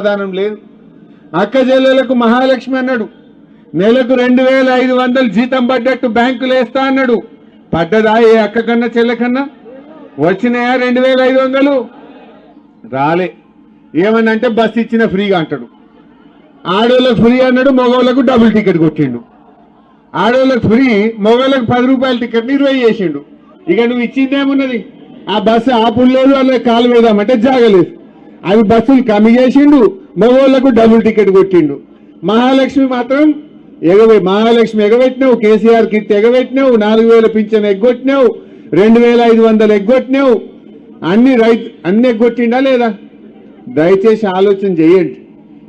సమాధానం లేదు. అక్క చెల్లెలకు మహాలక్ష్మి అన్నాడు, నెలకు 2500 జీతం పడ్డట్టు బ్యాంకులు వేస్తా అన్నాడు. పడ్డదా ఏ అక్క కన్నా చెల్లె కన్నా? వచ్చినాయా 2500? రాలే. ఏమనంటే బస్ ఇచ్చిన ఫ్రీగా అంటాడు. ఆడోళ్ళకు ఫ్రీ అన్నాడు, మగవాళ్ళకు డబుల్ టికెట్ కొట్టిండు. ఆడోళ్ళకు ఫ్రీ, మగవాళ్ళకు 10 రూపాయల టికెట్ 20 చేసిండు. ఇక నువ్వు ఇచ్చిందేమున్నది? ఆ బస్సు ఆపులు లేదు, అలా కాలు వేద్దామంటే జాగలేదు. అవి బస్సులు కమ్మి చేసిండు, మగవాళ్ళకు డబుల్ టికెట్ కొట్టిండు. మహాలక్ష్మి మాత్రం మహాలక్ష్మి ఎగబెట్టినావు, కేసీఆర్ కిట్ ఎగబెట్టినావు, 4000 పింఛన్ ఎగ్గొట్టినావు, 2500 ఎగ్గొట్టినావు, అన్ని ఎగ్గొట్టిండా లేదా? దయచేసి ఆలోచన చేయండి.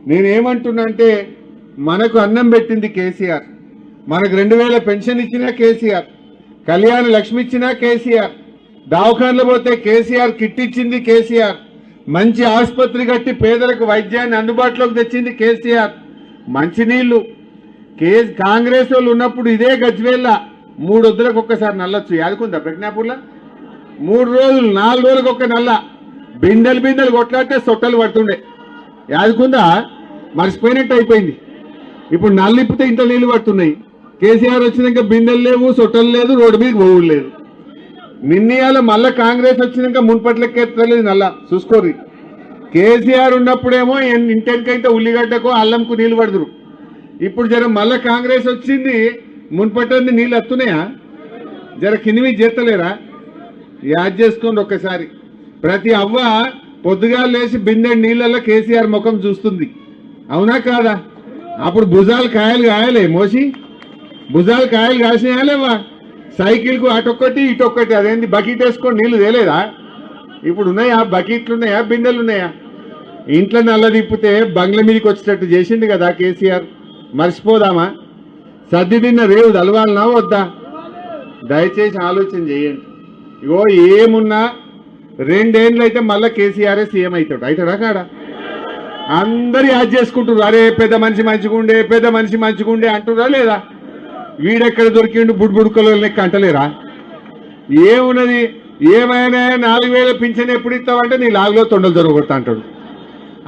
నేనేమంటున్నా అంటే, మనకు అన్నం పెట్టింది కేసీఆర్, మనకు 2000 పెన్షన్ ఇచ్చినా కేసీఆర్, కళ్యాణ లక్ష్మి ఇచ్చినా కేసీఆర్, దవాఖానలో పోతే కేసీఆర్ కిట్ ఇచ్చింది కేసీఆర్, మంచి ఆసుపత్రి కట్టి పేదలకు వైద్యాన్ని అందుబాటులోకి తెచ్చింది కేసీఆర్. మంచినీళ్లు కాంగ్రెస్ వాళ్ళు ఉన్నప్పుడు ఇదే గజ్వేల్ల 3 వద్దులకు ఒక్కసారి నల్లొచ్చు. యాదుకుందా ప్రజ్ఞాపూర్లో? 3 రోజులు 4 రోజులకు ఒక్క నల్ల, బిందెలు కొట్లాడితే సొట్టలు పడుతుండే. యాదుకుందా? మర్చిపోయినట్టు అయిపోయింది. ఇప్పుడు నల్లిప్పితే ఇంట్లో నీళ్లు పడుతున్నాయి. కేసీఆర్ వచ్చినాక బిందెలు లేవు, సొట్టలు లేదు, రోడ్డు మీద పోవుడు లేదు. నిన్నయాల మళ్ళా కాంగ్రెస్ వచ్చినాక మున్పట్లెక్కేస్తలేదు నల్ల. చూసుకోరు. కేసీఆర్ ఉన్నప్పుడేమో ఇంటెనకైతే ఉల్లిగడ్డకు అల్లంకు నీళ్లు పడుతురు. ఇప్పుడు జర మళ్ళా కాంగ్రెస్ వచ్చింది, మున్పట్టింది నీళ్ళు వస్తున్నాయా? జర కింది చేస్తలేరా? యాద్ చేసుకోండి ఒక్కసారి. ప్రతి అవ్వ పొద్దుగా లేచి బిందె నీళ్ళల్లో కేసీఆర్ ముఖం చూస్తుంది. అవునా కాదా? అప్పుడు భుజాలు కాయలు కాయలే మోసి, భుజాలు కాయలు కాసినాయాలేవా? సైకిల్కు అటొక్కటి ఇటొక్కటి, అదేంటి బకెట్ వేసుకొని నీళ్లు తేలేదా? ఇప్పుడు ఉన్నాయా బకెట్లు? ఉన్నాయా బిందెలు? ఉన్నాయా? ఇంట్లో నల్ల తిప్పితే బంగ్లా మీదకి వచ్చేటట్టు చేసిండు కదా కేసీఆర్. మర్చిపోదామా? సర్ది తిన్న రేవు తలవాలనా వద్దా? దయచేసి ఆలోచన చేయండి. ఇగో ఏమున్నా 2 ఏళ్ళు అయితే మళ్ళీ కేసీఆరే సీఎం అవుతాడు. అవుతాడా కాడా? అందరు యాద్ చేసుకుంటున్నారు, అరే పెద్ద మనిషి మంచిగుండే, పెద్ద మనిషి మంచిగుండే అంటురా లేదా? వీడెక్కడ దొరికిండు బుడ్బుడుకలో లెక్క అంటలేరా? ఏమున్నది? ఏమైనా 4000 పింఛన్ ఎప్పుడు ఇస్తావంటే నీ లాగులో తొండలు దొరకొడతా అంటాడు.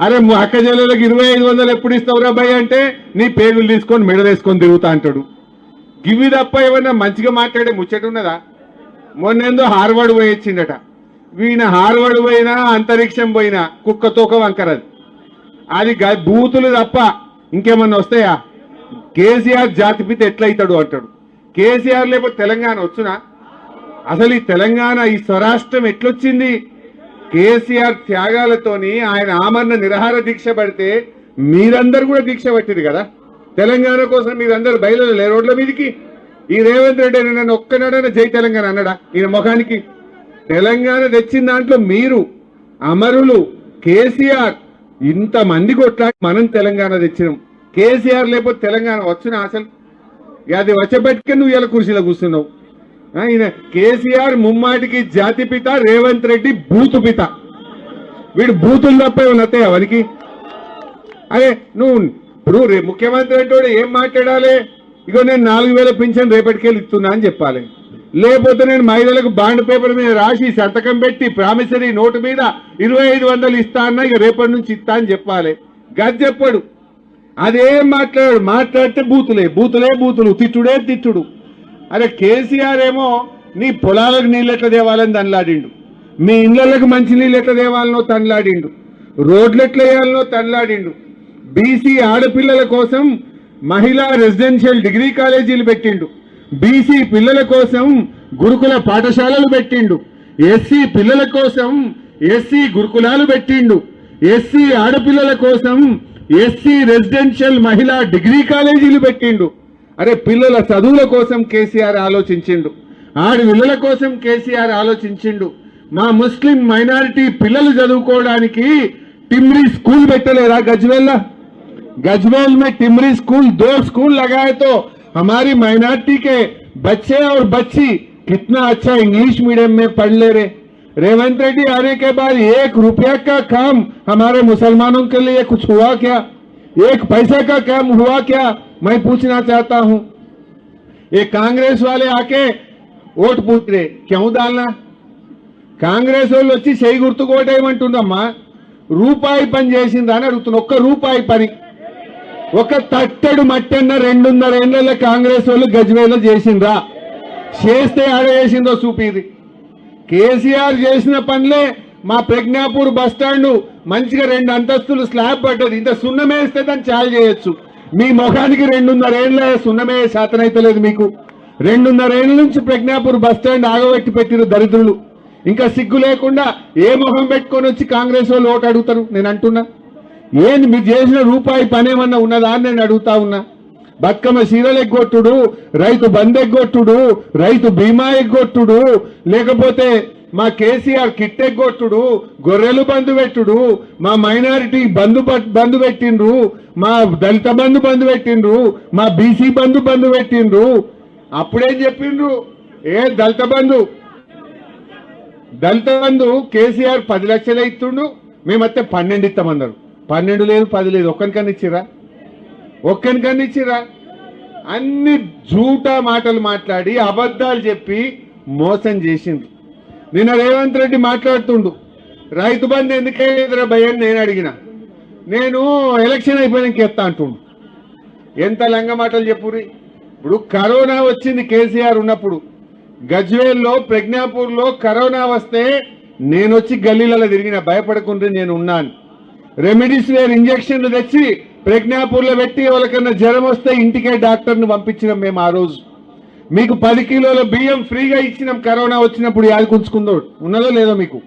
అరే అక్క చెల్లెలకు 2500 ఎప్పుడు ఇస్తావురా భయ్ అంటే నీ పేగులు తీసుకొని మెడలేసుకొని తిరుగుతా అంటాడు. గివి తప్ప ఏమన్నా మంచిగా మాట్లాడే ముచ్చట ఉన్నదా? మొన్నేందో హార్వర్డ్ పోయి వచ్చిండట. వీణ హార్వర్డ్ పోయినా అంతరిక్షం పోయినా కుక్క తోక వంకరది. అది బూతులు తప్ప ఇంకేమన్నా వస్తాయా? కేసీఆర్ జాతిపిత ఎట్లయితాడు అంటాడు. కేసీఆర్ లేకపోతే తెలంగాణ వచ్చునా? అసలు ఈ తెలంగాణ, ఈ స్వరాష్ట్రం ఎట్లొచ్చింది? కేసీఆర్ త్యాగాలతోని ఆయన ఆమరణ నిరాహార దీక్ష పడితే మీరందరూ కూడా దీక్ష పట్టింది కదా తెలంగాణ కోసం. మీరందరూ బయలుదేరలే రోడ్ల మీదకి. ఈ రేవంత్ రెడ్డి నన్ను ఒక్కనాడైనా జై తెలంగాణ అన్నాడా? ఈయన ముఖానికి. తెలంగాణ తెచ్చిన దాంట్లో మీరు అమరులు. కేసీఆర్ ఇంతమంది కొట్లాడి మనం తెలంగాణ తెచ్చినాం. కేసీఆర్ లేకపోతే తెలంగాణ వచ్చునా? అసలు అది వచ్చబెట్టుకుని నువ్వు ఇలా కుర్చీలో కూర్చున్నావు. ఈయన కేసీఆర్ ముమ్మాటికి జాతిపిత, రేవంత్ రెడ్డి బూతు పిత. వీడు బూతులు తప్ప ఏమన్నా వస్తాయా వానికి? అరే నువ్వు ఇప్పుడు ముఖ్యమంత్రి అంటే ఏం మాట్లాడాలి? ఇగో నేను 4000 పింఛన్ రేపటికెళ్ళి ఇస్తున్నా అని చెప్పాలి. లేకపోతే నేను మహిళలకు బాండ్ పేపర్ మీద రాసి సంతకం పెట్టి ప్రామిసరీ నోటు మీద 2500 ఇస్తా అన్నా ఇక రేపటి నుంచి ఇస్తా అని చెప్పాలి. గది చెప్పాడు. అదేం మాట్లాడితే బూతులు, తిట్టుడు. అరే కేసీఆర్ ఏమో నీ పొలాలకు నీళ్ళు ఎట్లా తేవాలని తనలాడిండు, మీ ఇళ్లకు మంచి నీళ్ళు ఎట్లా తేవాలనో తనలాడిండు, రోడ్లు ఎట్లా వేయాలనో తనలాడిండు. బీసీ ఆడపిల్లల కోసం మహిళా రెసిడెన్షియల్ డిగ్రీ కాలేజీలు పెట్టిండు, బీసీ పిల్లల కోసం గురుకుల పాఠశాలలు పెట్టిండు, ఎస్సీ పిల్లల కోసం ఎస్సీ గురుకులాలు పెట్టిండు, ఎస్సీ ఆడపిల్లల కోసం ఎస్సీ రెసిడెన్షియల్ మహిళా డిగ్రీ కాలేజీలు పెట్టిండు. అరే పిల్లల చదువుల కోసం కేసీఆర్ ఆలోచించిండు, ఆడపిల్లల కోసం కేసీఆర్ ఆలోచించిండు. మా ముస్లిం మైనారిటీ పిల్లలు చదువుకోవడానికి टिमरी स्कूल పెట్టలేరా गजवेल में टिमरी स्कूल 2 स्कूल लगाए तो हमारी माइनॉरिटी के बच्चे और बच्ची कितना अच्छा इंग्लिश मीडियम में पढ़ ले रहे। रेवंत रेड्डी आने के बाद 1 रुपया का काम हमारे मुसलमानों के लिए कुछ हुआ क्या? 1 पैसा का काम हुआ क्या? मैं पूछना चाहता हूं। ये कांग्रेस वाले आके वोट पूछ रहे, क्यों डालना? कांग्रेस వాళ్ళు వచ్చి చేయి గుర్తుకు ఓటేయమంటుందమ్మా, రూపాయి పని చేసిందా అని అడుగుతున్నా. ఒక్క రూపాయి పని, ఒక తట్టెడు మట్టన్న 2.5 ఏళ్లలో కాంగ్రెస్ వాళ్ళు గజ్వేల్లో చేసిండ్రా? చేస్తే ఆడ చేసిందో చూపిది. కేసీఆర్ చేసిన పనులే మా ప్రజ్ఞాపూర్ బస్టాండ్ మంచిగా 2 అంతస్తులు స్లాబ్ పడ్డది. ఇంత సున్నమేస్తే దాన్ని చాలు చేయొచ్చు. మీ ముఖానికి 2.5 ఏళ్ళ సున్నమే శాతనైతలేదు మీకు. 2.5 ఏళ్ళ నుంచి ప్రజ్ఞాపూర్ బస్టాండ్ ఆగబెట్టి పెట్టిరు దరిద్రులు. ఇంకా సిగ్గు లేకుండా ఏ ముఖం పెట్టుకొని వచ్చి కాంగ్రెస్ వాళ్ళు ఓటు అడుగుతారు? నేను అంటున్నా, ఏంది మీరు చేసిన రూపాయి పనేమన్నా ఉన్నదా అని నేను అడుగుతా ఉన్నా. బతుకమ్మ సీరలు ఎగ్గొట్టుడు, రైతు బంద్ ఎగ్గొట్టుడు, రైతు బీమా ఎగ్గొట్టుడు, లేకపోతే మా కేసీఆర్ కిట్ ఎగ్గొట్టుడు, గొర్రెలు బంధు పెట్టుడు, మా మైనారిటీ బంధు పెట్టిండ్రు, మా దళిత బంధు పెట్టిండ్రు, మా బీసీ బంధు పెట్టిండ్రు. అప్పుడేం చెప్పిండ్రు? దళిత బంధు కేసీఆర్ 10 లక్షలు ఇస్తుండు, మేమైతే 12 ఇస్తామన్నారు. 12 లేదు 10 లేదు, ఒక్కనికన్నా ఇచ్చిరా? అన్ని జూటా మాటలు మాట్లాడి అబద్ధాలు చెప్పి మోసం చేసిండ్రు. నిన్న రేవంత్ రెడ్డి మాట్లాడుతుండు, రైతు బంధు ఎందుకేదిరా భయని నేను అడిగిన. నేను ఎలక్షన్ అయిపోయినాక ఎత్తా అంటుండు. ఎంత లంగ మాటలు చెప్పురి. ఇప్పుడు కరోనా వచ్చింది కేసీఆర్ ఉన్నప్పుడు, గజ్వేల్లో ప్రజ్ఞాపూర్లో కరోనా వస్తే నేను వచ్చి గల్లీలలో తిరిగిన, భయపడకుండా నేను ఉన్నాను. రెమిడిసివిర్ ఇంజక్షన్లు తెచ్చి ప్రజ్ఞాపూర్లో పెట్టి ఎవరికన్నా జ్వరం వస్తే ఇంటికే డాక్టర్ని పంపించినాం మేము. ఆ రోజు మీకు 10 కిలోల బియ్యం ఫ్రీగా ఇచ్చినాం. కరోనా వచ్చినప్పుడు యాది కుంచుకుందో ఉన్నదో లేదో మీకు?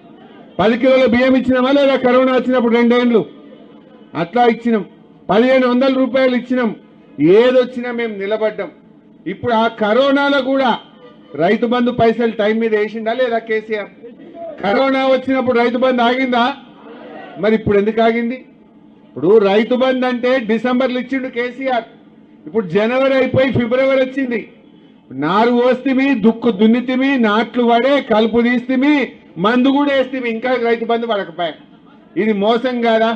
10 కిలోల బియ్యం ఇచ్చినామా లేదా? కరోనా వచ్చినప్పుడు 2 ఏళ్ళు అట్లా ఇచ్చినాం. 1500 రూపాయలు ఇచ్చినాం. ఏదొచ్చినా మేము నిలబడ్డాం. ఇప్పుడు ఆ కరోనాలో కూడా రైతు బంధు పైసలు టైం మీద వేసిందా లేదా కేసీఆర్? కరోనా వచ్చినప్పుడు రైతు బంధు ఆగిందా? మరి ఇప్పుడు ఎందుకు ఆగింది? ఇప్పుడు రైతు బంధు అంటే డిసెంబర్లో ఇచ్చిండు కేసీఆర్. ఇప్పుడు జనవరి అయిపోయి ఫిబ్రవరి వచ్చింది. నారు పోస్తిమి, దుక్కు దున్నితిమి, నాట్లు పడే, కలుపు తీస్తిమి, మందు కూడా వేస్తిమి, ఇంకా రైతు బంధు పడకపోయా. ఇది మోసం కాదా?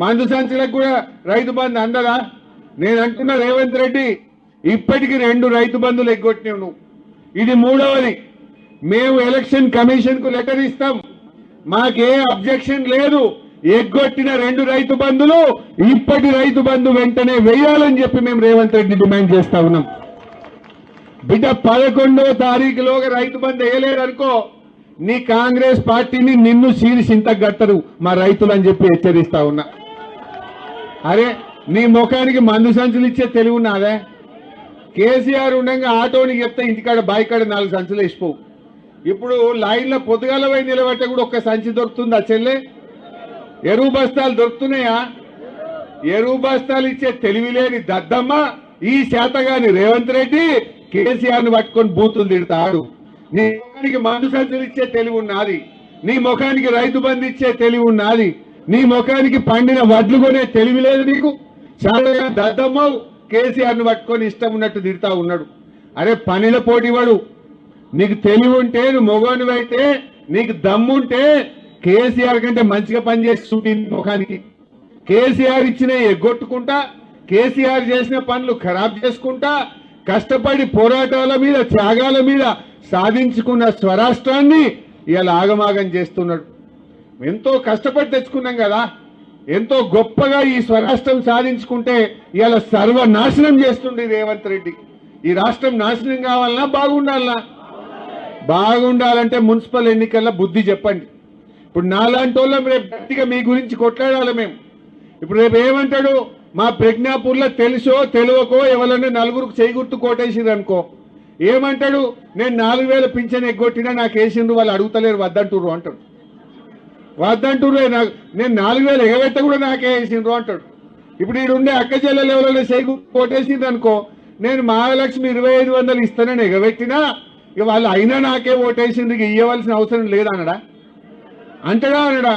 మందు సంచులకు కూడా రైతు బంధు అందదా? నేను అంటున్నా రేవంత్ రెడ్డి, ఇప్పటికి 2 రైతు బంధులు ఎగ్గొట్టినావు నువ్వు. ఇది 3వది. మేము ఎలక్షన్ కమిషన్ కు లెటర్ ఇస్తాం, మాకే అబ్జెక్షన్ లేదు. ఎగ్గొట్టిన 2 రైతు బంధులు ఇప్పటి రైతు బంధు వెంటనే వేయాలని చెప్పి మేము రేవంత్ రెడ్డి డిమాండ్ చేస్తా ఉన్నాం. బిడ్డ 11వ తారీఖులోగా రైతు బంధు వేయలేదనుకో, నీ కాంగ్రెస్ పార్టీని నిన్ను చింతకు గట్టరు మా రైతులు అని చెప్పి హెచ్చరిస్తా ఉన్నా. అరే నీ ముఖానికి మందు సంచులు ఇచ్చే తెలివి ఉన్నదే? కేసీఆర్ ఉండగా ఆటోనికి చెప్తే ఇంటికాడ బాయికాడ 4 సంచులు వేసిపోవు. ఇప్పుడు లైన్లో పొద్దుగాల పోయి నిలబట్టే కూడా ఒక్క సంచి దొరుకుతుందా చెల్లె? ఎరువు బస్తాలు దొరుకుతున్నాయా? ఎరువు బస్తాలు ఇచ్చే తెలివి లేని దద్దమ్మ ఈ శాతగాని రేవంత్ రెడ్డి కేసీఆర్ ను పట్టుకొని బూతులు తిడతాడు. నీ ముఖానికి మందు సంచులు ఇచ్చే తెలివి ఉన్నది, నీ ముఖానికి రైతు బంధు ఇచ్చే తెలివి ఉన్నది, నీ ముఖానికి పండిన వడ్లు కొనే తెలివి లేదు నీకు. చాలా దద్దమ్మ కేసీఆర్ ను పట్టుకొని ఇష్టం ఉన్నట్టు తిడతా ఉన్నాడు. అరే పనిల పోటీవాడు, నీకు తెలివి ఉంటే, నువ్వు మొగోనివైతే, నీకు దమ్ముంటే కేసీఆర్ కంటే మంచిగా పనిచేసి చూపింది ముఖానికి. కేసీఆర్ ఇచ్చిన ఎగ్గొట్టుకుంటా, కేసీఆర్ చేసిన పనులు ఖరాబ్ చేసుకుంటా, కష్టపడి పోరాటాల మీద త్యాగాల మీద సాధించుకున్న స్వరాష్ట్రాన్ని ఇలా ఆగమాగం చేస్తున్నాడు. ఎంతో కష్టపడి తెచ్చుకున్నాం కదా, ఎంతో గొప్పగా ఈ స్వరాష్ట్రం సాధించుకుంటే ఇలా సర్వనాశనం చేస్తుండే రేవంత్ రెడ్డి. ఈ రాష్ట్రం నాశనం కావాలన్నా బాగుండాలన్నా? బాగుండాలంటే మున్సిపల్ ఎన్నికల్లో బుద్ధి చెప్పండి. ఇప్పుడు నాలాంటి వాళ్ళం రేపు గట్టిగా మీ గురించి కొట్లాడాలి మేము. ఇప్పుడు రేపు ఏమంటాడు? మా ప్రజ్ఞాపూర్లో తెలుసో తెలియకో ఎవరన్నా 4గురికి చేయి గుర్తు కోటేసిరు అనుకో, ఏమంటాడు? నేను 4000 పింఛన్ ఎగ్గొట్టినా నాకు వేసిండ్రు, వాళ్ళు అడుగుతలేరు వద్దంటుర్రు అంటాడు. వద్దంటుర్రు, నేను 4000 ఎగబెట్ట కూడా నాకే వేసిండ్రు అంటాడు. ఇప్పుడు ఈడుండే అక్క చెల్లెలు ఎవరైనా చేయి గుర్తు కోటేసిండ్రు అనుకో, నేను మహాలక్ష్మి 2500 ఇస్తానని ఎగబెట్టినా ఇక వాళ్ళు అయినా నాకే ఓటేసిండ్రు, ఇక ఇవ్వవలసిన అవసరం లేదనడా? అంటడా అనడా?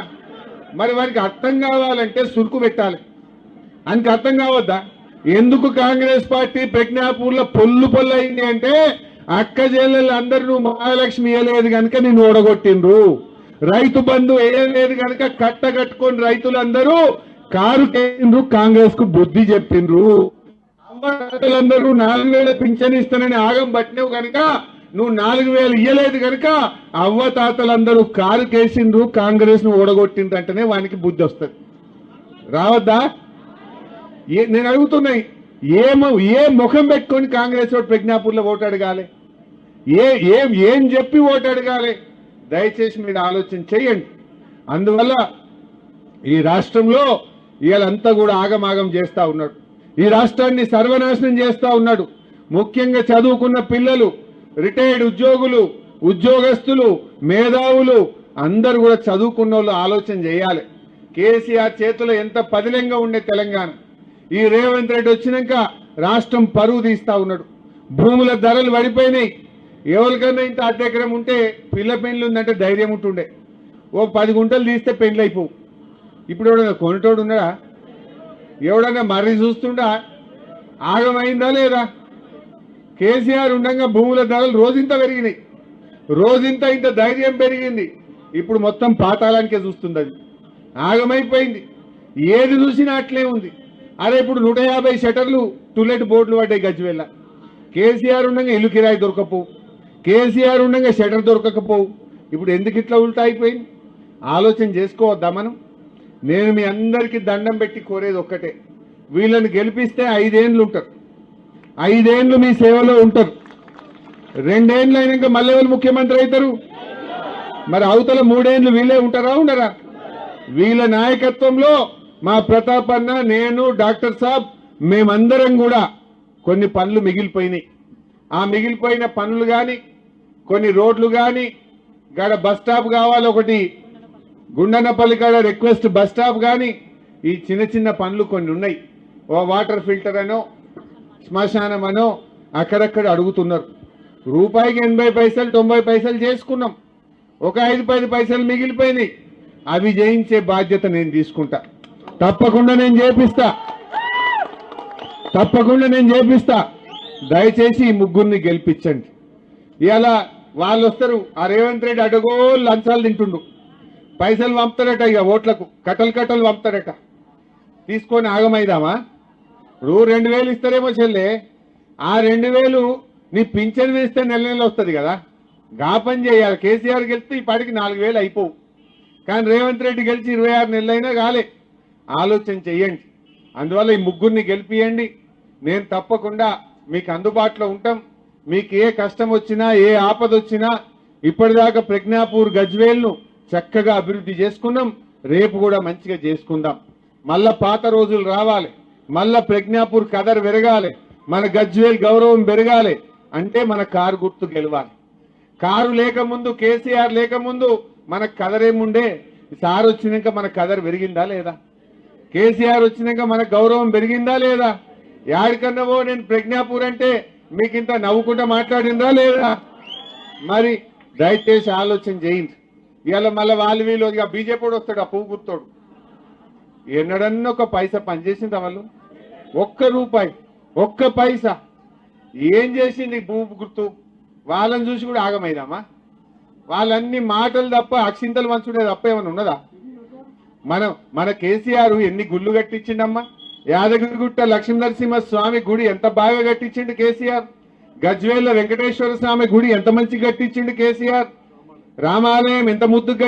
మరి వారికి అర్థం కావాలంటే సురుకు పెట్టాలి. ఆయనకి అర్థం కావద్దా? ఎందుకు కాంగ్రెస్ పార్టీ ప్రజ్ఞాపూర్లో పొల్లు అయింది అంటే, అక్క చెల్లెళ్ళు అందరూ నువ్వు మహాలక్ష్మి వేయలేదు కనుక నిన్ను ఓడగొట్టిండ్రు, రైతు బంధు వేయలేదు కనుక కట్టుకొని రైతులందరూ కారు కేంద్రు, కాంగ్రెస్ కు బుద్ధి చెప్పిండ్రు. అమ్మలందరూ 4000 పింఛన్ ఇస్తానని ఆగం పట్టినవు కనుక నువ్వు 4000 ఇయ్యలేదు కనుక అవ్వతాతలందరూ కారు కేసిండ్రు, కాంగ్రెస్ ను ఓడగొట్టిందంటేనే వానికి బుద్ధి వస్తుంది. రావద్దా? నేను అడుగుతున్నాయి, ఏ ముఖం పెట్టుకొని కాంగ్రెస్ ఓటు ప్రజ్ఞాపూర్లో ఓటు అడగాలి? ఏం చెప్పి ఓటు అడగాలి? దయచేసి మీరు ఆలోచన చేయండి. అందువల్ల ఈ రాష్ట్రంలో వీళ్ళంతా కూడా ఆగమాగం చేస్తా ఉన్నాడు. ఈ రాష్ట్రాన్ని సర్వనాశనం చేస్తా ఉన్నాడు. ముఖ్యంగా చదువుకున్న పిల్లలు, రిటైర్డ్ ఉద్యోగులు, ఉద్యోగస్తులు, మేధావులు అందరూ కూడా చదువుకున్న వాళ్ళు ఆలోచన చేయాలి. కేసీఆర్ చేతిలో ఎంత పదిలంగా ఉండే తెలంగాణ, ఈ రేవంత్ రెడ్డి వచ్చినాక రాష్ట్రం పరువు తీస్తా ఉన్నాడు. భూముల ధరలు పడిపోయినాయి. ఎవరికన్నా ఇంత అద్దెకరం ఉంటే పిల్ల పెండ్లు ఉందంటే ధైర్యం ఉంటుండే. ఓ 10 గుంటలు తీస్తే పెండ్లు అయిపోవు. ఇప్పుడు ఎవడన్నా కొనేటోడు ఉన్నాడా? ఎవడన్నా మర్రి చూస్తుండా? ఆగమైందా లేదా? కేసీఆర్ ఉండగా భూముల ధరలు రోజింత పెరిగినాయి. రోజింత ఇంత ధైర్యం పెరిగింది. ఇప్పుడు మొత్తం పాతాళానికే చూస్తుంది. అది ఆగమైపోయింది. ఏది చూసినా అట్లే ఉంది. అరే ఇప్పుడు 150 షటర్లు టులెట్ బోర్డులు పడ్డాయి గజ్వేల్ల. కేసీఆర్ ఉండగా ఇల్లు కిరాయి దొరకపోవు, కేసీఆర్ ఉండగా షటర్ దొరకకపోవు. ఇప్పుడు ఎందుకు ఇట్లా ఉల్టా అయిపోయింది? ఆలోచన చేసుకోవద్దా మనం? నేను మీ అందరికీ దండం పెట్టి కోరేది ఒక్కటే, వీళ్ళని గెలిపిస్తే 5 ఏళ్ళు ఉంటారు. 5 ఏళ్ళు మీ సేవలో ఉంటారు. 2 ఏళ్ళు అయినాక మళ్ళీ వాళ్ళు ముఖ్యమంత్రి అవుతారు. మరి అవతల 3 ఏళ్ళు వీళ్ళే ఉంటారా? ఉండరా? వీళ్ళ నాయకత్వంలో మా ప్రతాప్ అన్న, నేను, డాక్టర్ సాబ్ మేమందరం కూడా కొన్ని పనులు మిగిలిపోయినాయి. ఆ మిగిలిపోయిన పనులు కానీ, కొన్ని రోడ్లు కానీ, గడ బస్ స్టాప్ కావాలి, ఒకటి గుండనపల్లి కాడ రిక్వెస్ట్ బస్ స్టాప్ కానీ, ఈ చిన్న చిన్న పనులు కొన్ని ఉన్నాయి. ఓ వాటర్ ఫిల్టర్ అనో, శ్మశానం అనో అక్కడక్కడ అడుగుతున్నారు. రూపాయికి 80 పైసలు 90 పైసలు చేసుకున్నాం. ఒక 5-10 పైసలు మిగిలిపోయినాయి. అవి చేయించే బాధ్యత నేను తీసుకుంటా. తప్పకుండా నేను చేపిస్తా. దయచేసి ఈ ముగ్గురిని గెలిపించండి. ఇలా వాళ్ళు వస్తారు. ఆ రేవంత్ రెడ్డి అడగో లంచాలు తింటుండు, పైసలు పంపుతారట. ఇక ఓట్లకు కట్టలు పంపుతారట. తీసుకొని ఆగమైదామా? 2000 ఇస్తారేమో చెల్లె. ఆ 2000 నీ పింఛన్ వేస్తే నెల వస్తుంది కదా. గా పని చేయాలి. కేసీఆర్ గెలిస్తే ఈ పాటికి 4000 అయిపోవు. కానీ రేవంత్ రెడ్డి గెలిచి 26 నెలలైనా కాలే. ఆలోచన చెయ్యండి. అందువల్ల ఈ ముగ్గురిని గెలిపియండి. నేను తప్పకుండా మీకు అందుబాటులో ఉంటాం. మీకు ఏ కష్టం వచ్చినా, ఏ ఆపద వచ్చినా, ఇప్పటిదాకా ప్రజ్ఞాపూర్ గజ్వేల్ను చక్కగా అభివృద్ధి చేసుకున్నాం. రేపు కూడా మంచిగా చేసుకుందాం. మళ్ళా పాత రోజులు రావాలి. మళ్ళా ప్రజ్ఞాపూర్ కదర్ పెరగాలి. మన గజ్వేల్ గౌరవం పెరగాలి అంటే మన కారు గుర్తు గెలవాలి. కారు లేకముందు, కేసీఆర్ లేకముందు మన కదరేముండే. సార్ వచ్చినాక మన కదర్ పెరిగిందా లేదా? కేసీఆర్ వచ్చినాక మన గౌరవం పెరిగిందా లేదా? యాడికన్నావో నేను ప్రజ్ఞాపూర్ అంటే మీకు ఇంత నవ్వుకుంటా మాట్లాడిందా లేదా? మరి దయచేసి ఆలోచన చేయండి. ఇవాళ మళ్ళీ వాళ్ళు వీళ్ళు ఇక బీజేపీ వస్తాడు, ఆ పువ్వు గుర్తోడు. ఎన్నడన్నా ఒక పైసా పనిచేసిందా వాళ్ళు? ఒక్క రూపాయి, ఒక్క పైసా ఏం చేసింది పువ్వు గుర్తు? వాళ్ళని చూసి కూడా ఆగమైదామా? వాళ్ళన్ని మాటలు తప్ప, అక్షింతలు మంచుడే తప్ప ఏమైనా ఉన్నదా? మన కేసీఆర్ ఎన్ని గుళ్ళు కట్టించిండమ్మా? యాదగిరిగుట్ట లక్ష్మీనరసింహ స్వామి గుడి ఎంత బాగా కట్టించిండు కేసీఆర్. గజ్వేల్ వెంకటేశ్వర స్వామి గుడి ఎంత మంచి కట్టించిండు కేసీఆర్. రామాలయం ఎంత ముద్దుగా